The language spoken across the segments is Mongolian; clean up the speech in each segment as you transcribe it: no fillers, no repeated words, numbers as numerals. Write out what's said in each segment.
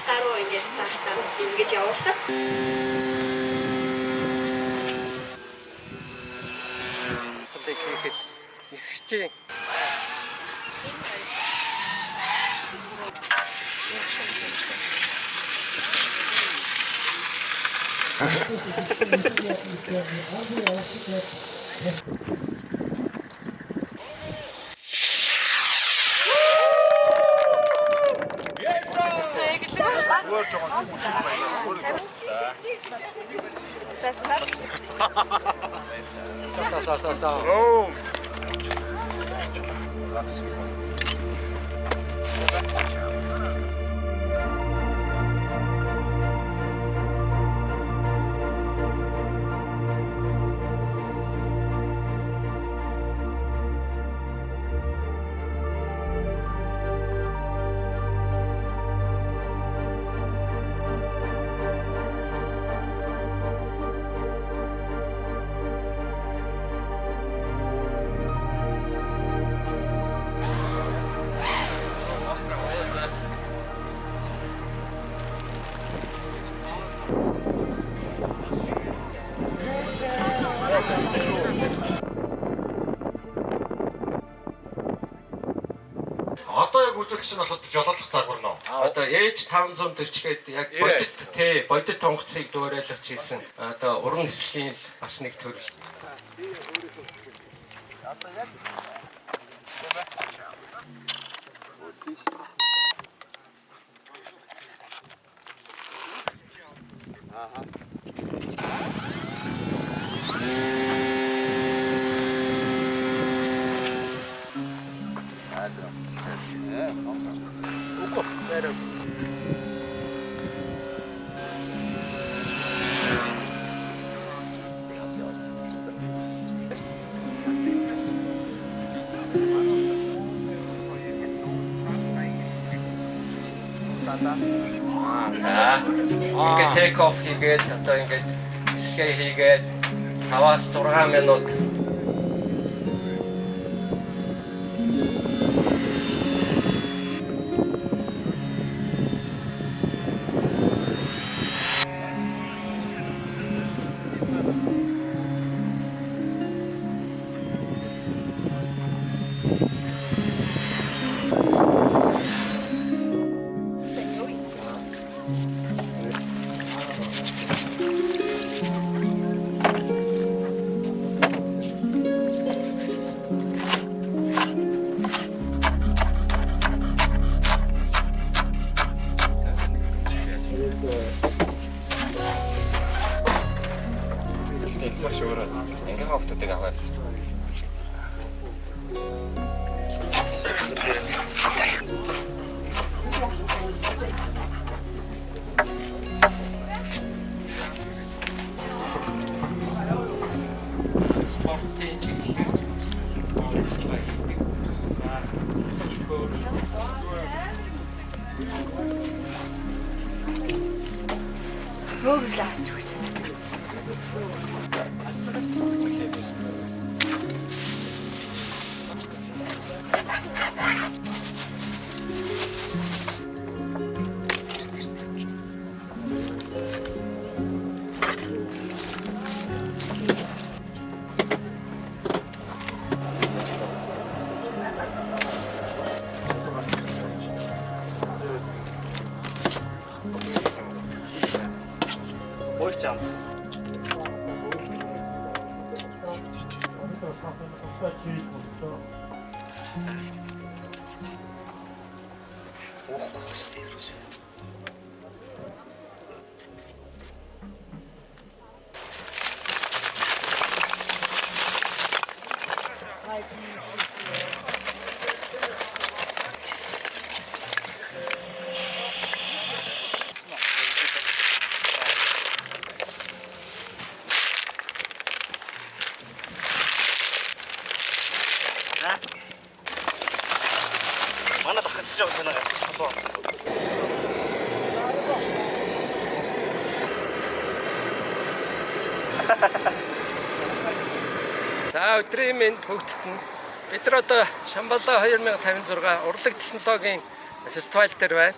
Гаруй ингэж стартаа ингэж явуулдаг. Тэгэхэд нисгчээ. Са. Одоо яг үзүүлэгч нь болохоор жолоодох загвар нөө. Одоо ээж 540 гээд яг бодит тонгоцыг дуурайлгаж хийсэн. Одоо уран нислэгийн бас нэг төрөл. Ингээд take off хийгээд одоо ингээд скей хийгээд 5-6 минут Ингээ хавтуудыг аваад. Манай дахиж явж байна гэж. За өдрийн мэнд хөгдтөн. Бид нар одоо Шамбалда 2056 урлаг технологийн фестиваль дээр байна.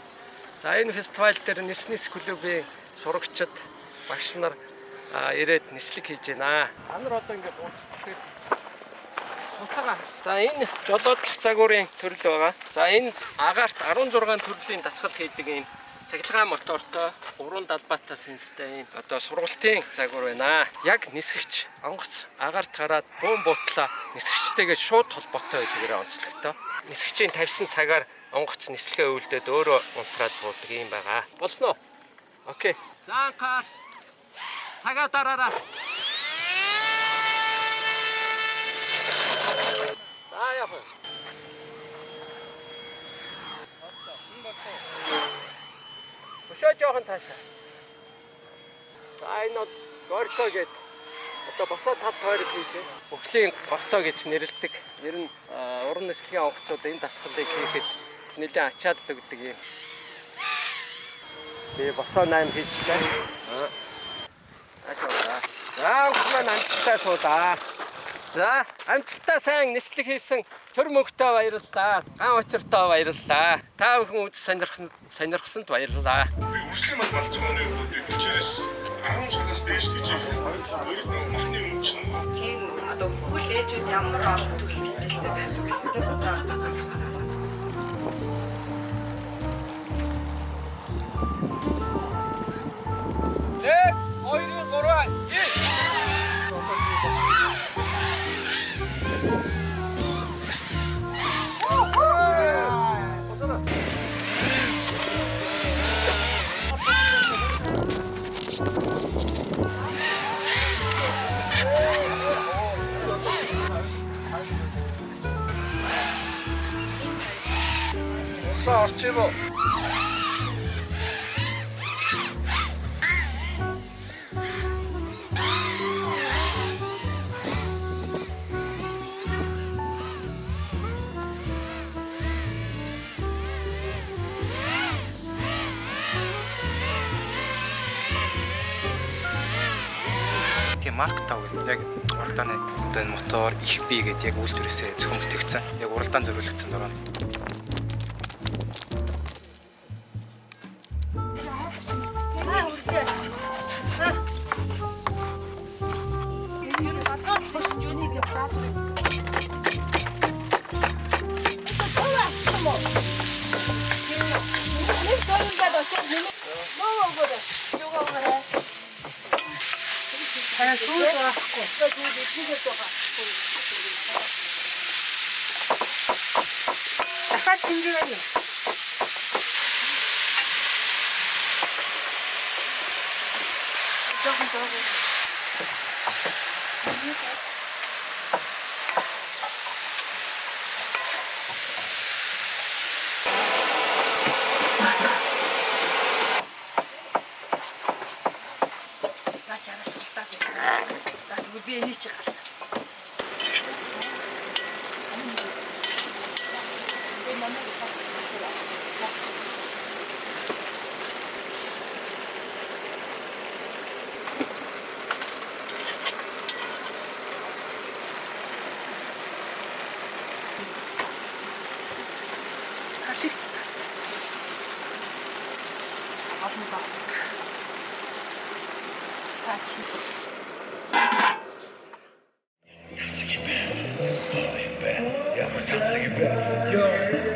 За энэ фестиваль дээр Нис клубын сурагчид, багш нар ирээд нислэг хийж байна. Та нар одоо ингээд буцаад буцаага. За энэ жолоодлох загварын төрөл байгаа. За энэ агаарт 16 төрлийн дасгал хийдэг юм цахилгаан мотортой, уран далбаатай сэнстэй юм одоо сургалтын загвар байна. Яг нисгч онгоц агаарт гараад бөөн буутлаа нисгчтэйгээ шууд холбоотой байдгаараа онцлогтой. Нисгчийн тавьсан цагаар онгоц нислэгээ үйлдээд өөрөө унтраад буудаг юм байгаа. Болсон уу? Окей. За анхаар цагаа дараараа. За яах вэ? Өшөө жоохон цаашаа. За энэ горко гээд одоо босоо тав тойрог хийжээ. Өвлийн голцоо гэж нэрлэдэг. Ер нь уран нислэгийн онгоцууд энэ дасгалыг хийхэд нэлээд ачаалал өгдөг юм. Би босоо 8 хийчихлээ. За онгоцоо амжилттай суулаа. За амжилттай сайн нислэг хийсэн төр мөгтөө баярлалаа. Ган учиртай баярлалаа. Та бүхэн үз сонирхсанд баярлалаа. Үржлийн мал болж байгаа нэрүүд бичээрээс 10 сараас дээш гэж өөрөө махны өмч нь Тийм одоо хөл ээжүүд ямар олон төрөл хичээлтэй байдаг. Тэг 2-3 Орчих юм уу? Тийм Марк 5 гэдэг яг уралдааны одоо энэ мотор их бий гэдэг яг үйлдвэрээсээ зөвхөн бүтээгдсэн. Яг уралдаан зориулагдсан дөрөв. Дахиад тэмдэглэе. Би энийг чи гал.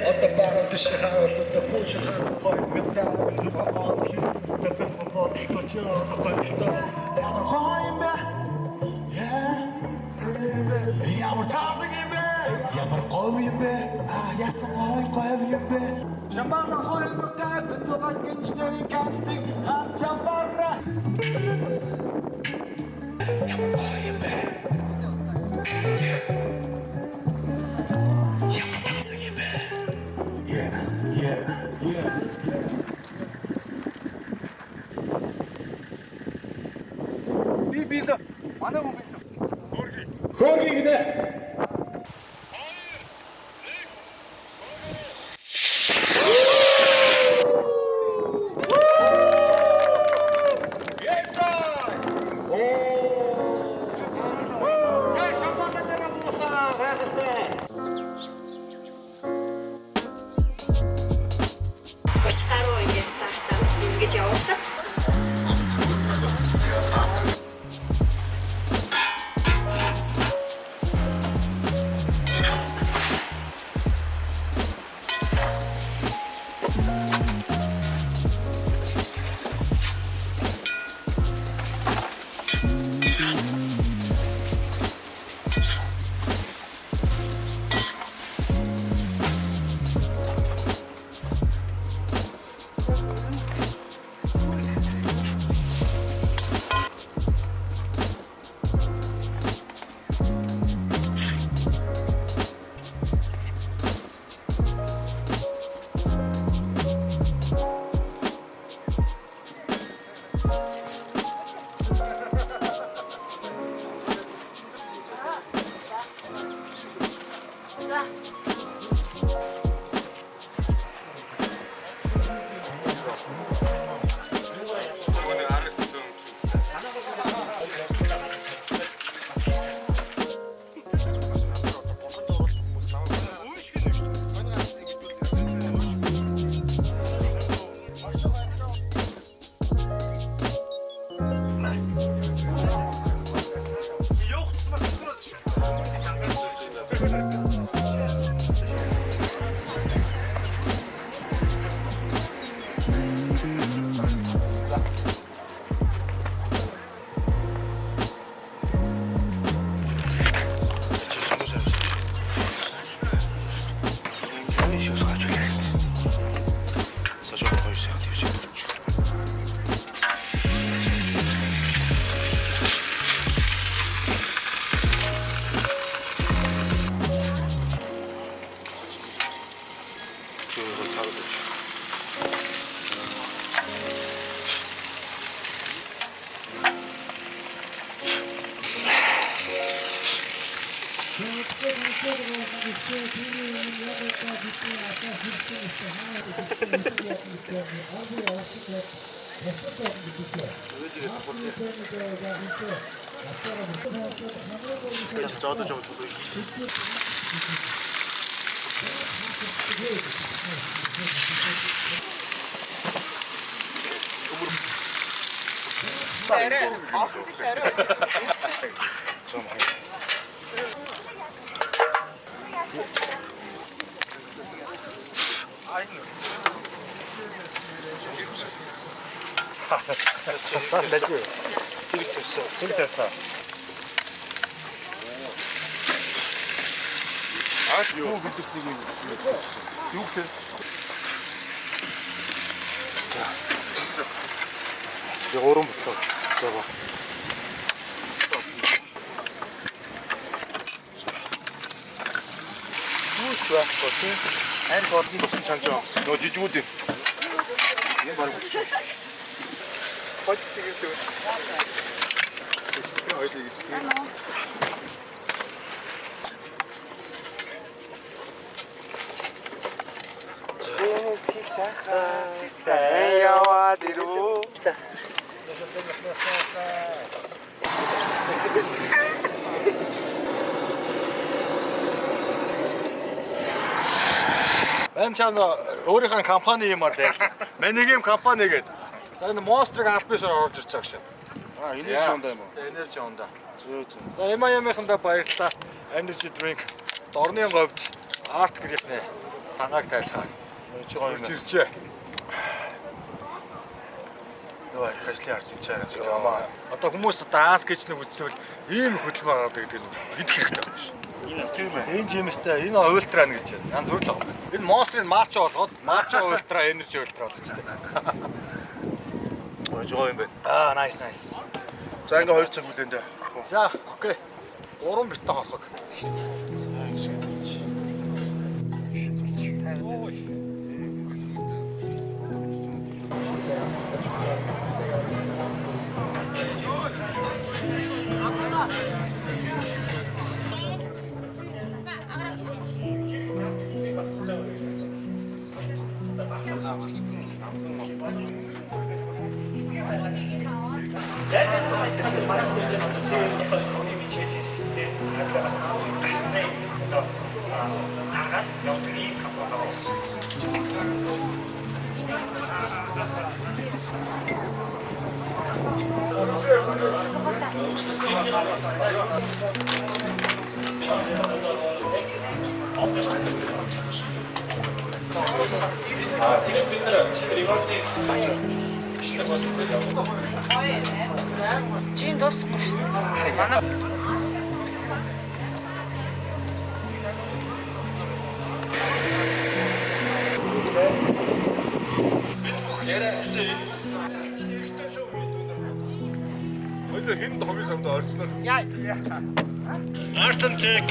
Одоо багт шихаа болоод пууш хаа хойд мэдээ зүгээрээ степен фото чоо апартаа ямар тасаг юм бэ ямар говь юм бэ яасан говь юм бэ Шамбала хойд мэдээ зүгээрээ гинжнэрийн капсиг харж амбара ямар говь юм бэ ямар тасаг юм бэ Yeah. Би л манай хүн биш. Хөрги гинэ. 요거부터 잡아. 좋아. 어때? 무슨 장점 없어. 너 지주거든. 이게 바로 어디 찍을 줄. 어디 찍지? Сайн яваад ирүү. Энэ ч өөрийнхөө компани юмар дээр. Манайгийн компани гэдэг. За энэ Monster-ыг албасаар орж ирж байгаа шээ. Энерги ундаа юм уу? Энерги ундаа. Зөө зөө. За Ямаямынхандаа баярлалаа. Energy drink дорны говьд Art Grip-ний санааг тайлхаа. Чи гоё юм. Иржээ. Яа, хашлын арт үчээрээ чи ямаа. Одоо хүмүүс даанс гэж нэг үзвэл ийм хөдөлмөр гаргадаг гэдэг нь идэх хэрэгтэй байна шүү. Тийм ээ. Энэ жимстэй энэ ультра гэж байна. Янз бүр л байгаа юм. Энэ Monster-ын March болгоод March Ultra Energy Ultra болчихсон. Гоё юм байна. Nice. За ингээ 2 цаг үлэн дээ. За, окей. 3 битээ хорхог. тэгээд бид нэр ремонтыг Чин дуусахгүй шүү дээ. Манай энэ бүх яриа хэлээ энэ бүх чинь хэрэгтэй шүү мэдүүнэ. Хоёул хин хобби самд орцноо. Art and Tech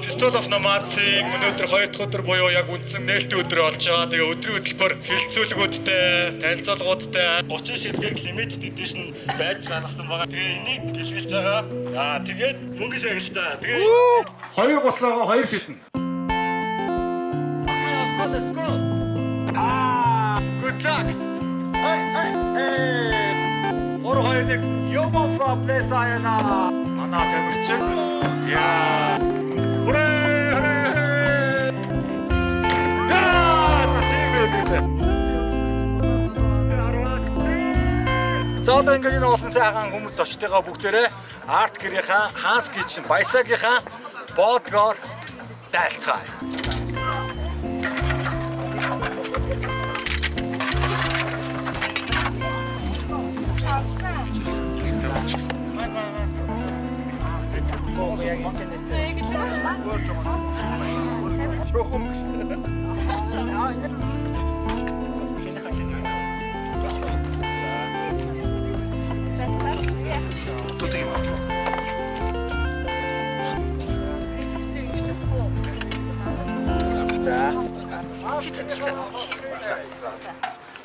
Festival of Nomads-ийн өнөөдөр 2 дахь өдөр буюу яг үндсэн нээлтийн өдөр болж байгаа. Тэгээ өдрийн хөтөлбөр хилцүүлгүүдтэй, танилцуулгуудтай 30 ширхэг limited edition байж гаргасан байгаа. Тэгээ энийг илэрхийлж байгаа. За тэгээд мөнгө шагналтай. Тэгээ 2 готлогоо 2 шиднэ. Let's go. Good luck. Ор хоёрыг Yomo from Lesayana. Манай гэмэрчин. Яа. Хүрээ. За одоо ингээд энэ олон сайхан хүмүүс зочдыгаа бүгдээрээ Art Grip-ийн Hans Kitchen Баясагийнхаа бодгоор дайлцгаая.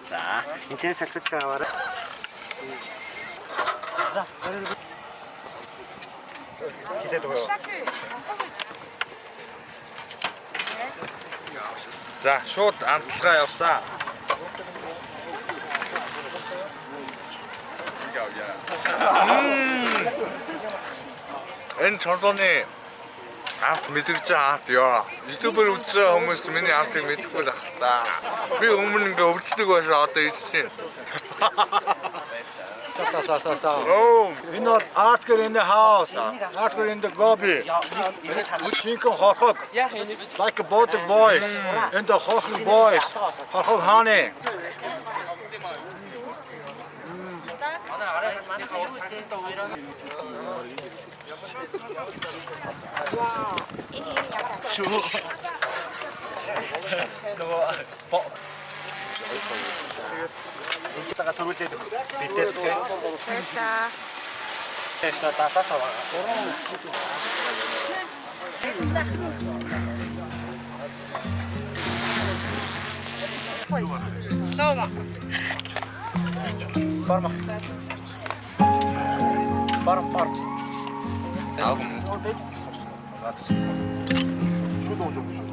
За. Энд салфетка аваарай. За, шууд амтлагаа явсаа. Энэ чорлооны амт мэдэрч хаат ёо. YouTube-ээр үзсэн хүмүүс миний амтыг мэдэхгүй л ах та. Би өмнө ингээ өвддөг байшаа одоо ирсэн. Oh, энэ бол Artger in the house. Artger in the lobby. Шинхэн хорхог. Like a boat boys. And the horхог boys. Хорхог хааны. Энд ч байгаа төрүүлээд битээ. Баярлаа. Тэшна татасаа. Лома. Форма. Форм. Шууд ууж өгч шүү.